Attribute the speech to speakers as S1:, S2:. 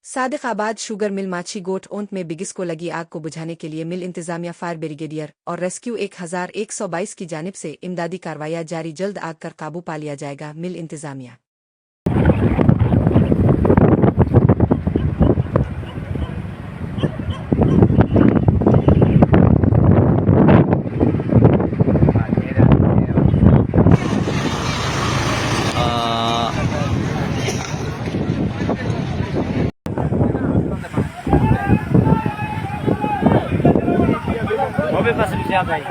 S1: Sadiqabad sugar mill माछी गोट ओंत में बिगिस को लगी आग को बुझाने के लिए मिल इंतजामिया फायर ब्रिगेडियर और रेस्क्यू 1122 की जानिब से इमदादी कार्रवाइयां जारी। जल्द आग कर काबू पा लिया जाएगा। मिल इंतजामिया।
S2: वो भी बस भी ज्यादा ही